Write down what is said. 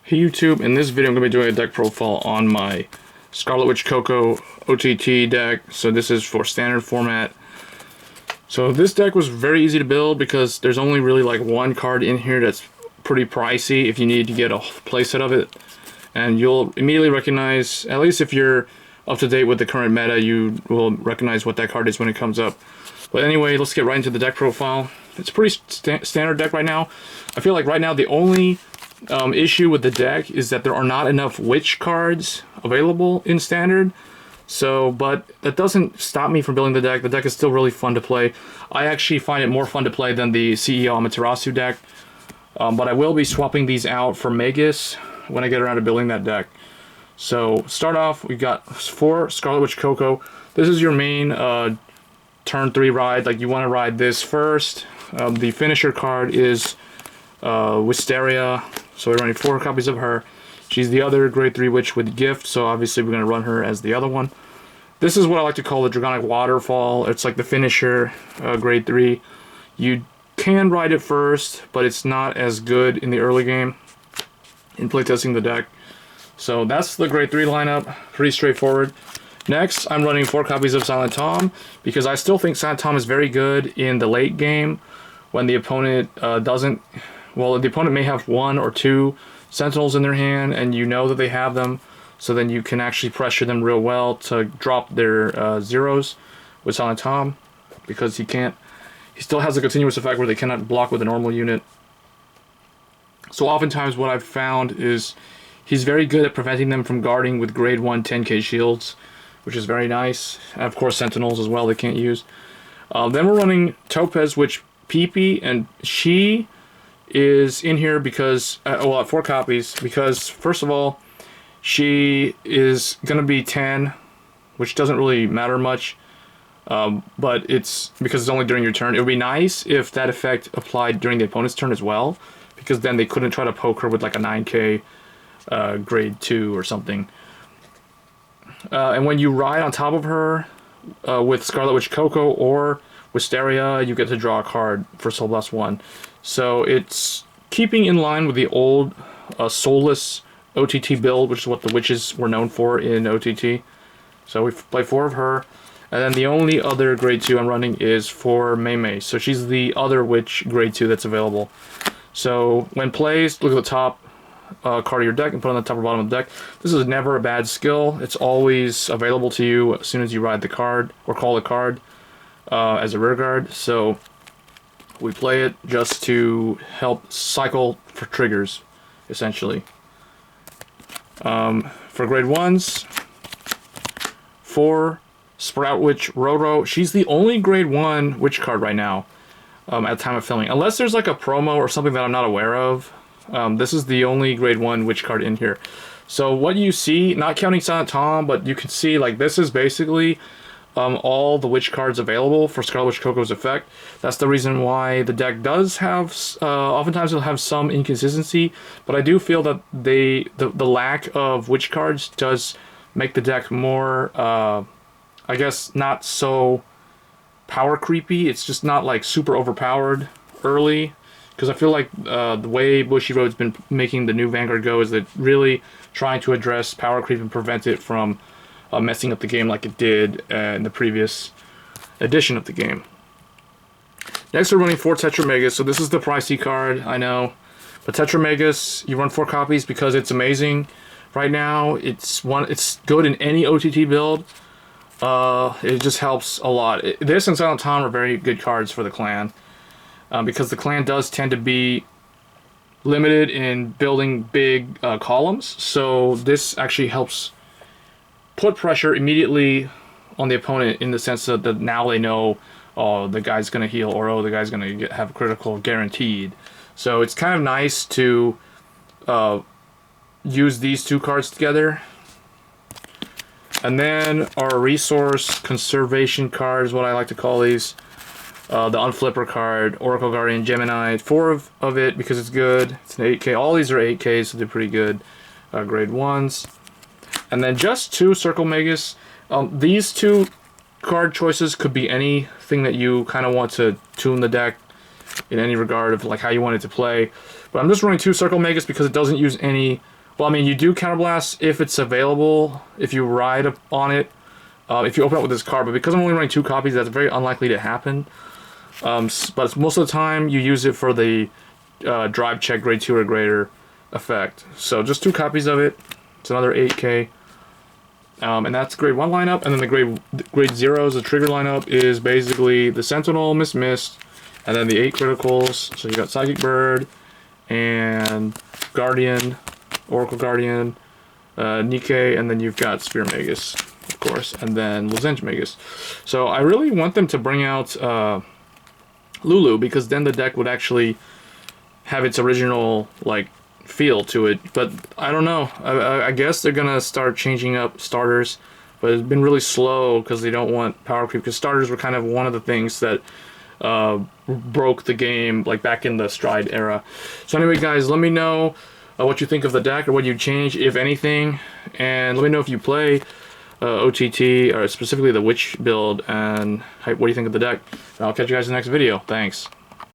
Hey YouTube, in this video I'm going to be doing a deck profile on my Scarlet Coco OTT deck. So this is for standard format. So this deck was very easy to build because there's only really like one card in here that's pretty pricey if you need to get a playset of it. And you'll immediately recognize, at least if you're up to date with the current meta, you will recognize what that card is when it comes up. But anyway, let's get right into the deck profile. It's a pretty standard deck right now. I feel like right now the only issue with the deck is that there are not enough witch cards available in standard. So, but that doesn't stop me from building the deck. The deck is still really fun to play. I actually find it more fun to play than the CEO Amaterasu deck. But I will be swapping these out for Magus when I get around to building that deck. So, start off, we got 4 Scarlet Coco. This is your main turn 3 ride. Like, you want to ride this first. The finisher card is Wistaria. So we're running 4 copies of her. She's the other grade 3 witch with gift, so obviously we're going to run her as the other one. This is what I like to call the Dragonic Waterfall. It's like the finisher, grade 3. You can ride it first, but it's not as good in the early game in playtesting the deck. So that's the grade 3 lineup. Pretty straightforward. Next, I'm running 4 copies of Silent Tom because I still think Silent Tom is very good in the late game when the opponent doesn't... Well, the opponent may have 1 or 2 sentinels in their hand, and you know that they have them, so then you can actually pressure them real well to drop their zeros with Silent Tom, because he still has a continuous effect where they cannot block with a normal unit. So oftentimes what I've found is he's very good at preventing them from guarding with grade 1 10k shields, which is very nice. And of course sentinels as well they can't use. Then we're running Topaz, which PiPi, and she is in here because, well, at 4 copies, because first of all, she is going to be 10, which doesn't really matter much, but it's because it's only during your turn. It would be nice if that effect applied during the opponent's turn as well, because then they couldn't try to poke her with like a 9k grade 2 or something. And when you ride on top of her with Scarlet Coco or Wistaria, you get to draw a card for Soul Blast 1. So it's keeping in line with the old soulless OTT build, which is what the witches were known for in OTT. So we play 4 of her. And then the only other grade 2 I'm running is for Mei. So she's the other witch grade 2 that's available. So when placed, look at the top card of your deck and put it on the top or bottom of the deck. This is never a bad skill. It's always available to you as soon as you ride the card or call the card as a rear guard. So we play it just to help cycle for triggers, essentially. For grade 1s, 4 Sprout Witch RoRo. She's the only grade 1 witch card right now at the time of filming. Unless there's like a promo or something that I'm not aware of. This is the only grade 1 witch card in here. So what you see, not counting Silent Tom, but you can see like this is basically all the witch cards available for Scarlet Coco's effect. That's the reason why the deck does have, oftentimes it'll have some inconsistency, but I do feel that the lack of witch cards does make the deck more, I guess, not so power creepy. It's just not like super overpowered early, because I feel like the way Bushiroad's been making the new Vanguard go is that really trying to address power creep and prevent it from messing up the game like it did in the previous edition of the game. Next we're running 4 Tetra Magus. So this is the pricey card, I know. But Tetra Magus, you run 4 copies because it's amazing. Right now, it's good in any OTT build. It just helps a lot. This and Silent Tom are very good cards for the clan. Because the clan does tend to be limited in building big columns. So this actually helps put pressure immediately on the opponent in the sense that now they know, oh, the guy's going to heal, or oh, the guy's going to have critical guaranteed. So it's kind of nice to use these 2 cards together. And then our resource conservation card is what I like to call these. The Unflipper card, Oracle Guardian, Gemini. 4 of it because it's good. It's an 8k. All these are 8k, so they're pretty good. Grade 1s. And then just 2 Circle Magus. These 2 card choices could be anything that you kind of want to tune the deck in any regard of like how you want it to play. But I'm just running 2 Circle Magus because it doesn't use any Well, I mean, you do counterblast if it's available, if you ride on it, if you open up with this card, but because I'm only running 2 copies, that's very unlikely to happen. But most of the time, you use it for the drive check grade 2 or greater effect. So just 2 copies of it. It's another 8K. And that's grade 1 lineup, and then the grade 0s, the trigger lineup, is basically the Sentinel, Mist, and then the 8 criticals. So you got Psychic Bird, and Guardian, Oracle Guardian, Nikkei, and then you've got Sphere Magus, of course, and then Lozenge Magus. So I really want them to bring out Lulu, because then the deck would actually have its original, like, feel to it, but I don't know. I guess they're gonna start changing up starters, but it's been really slow because they don't want power creep, because starters were kind of one of the things that broke the game, like back in the Stride era. So anyway, guys, let me know what you think of the deck, or what you change, if anything, and let me know if you play OTT, or specifically the Witch build, and what do you think of the deck. I'll catch you guys in the next video. Thanks.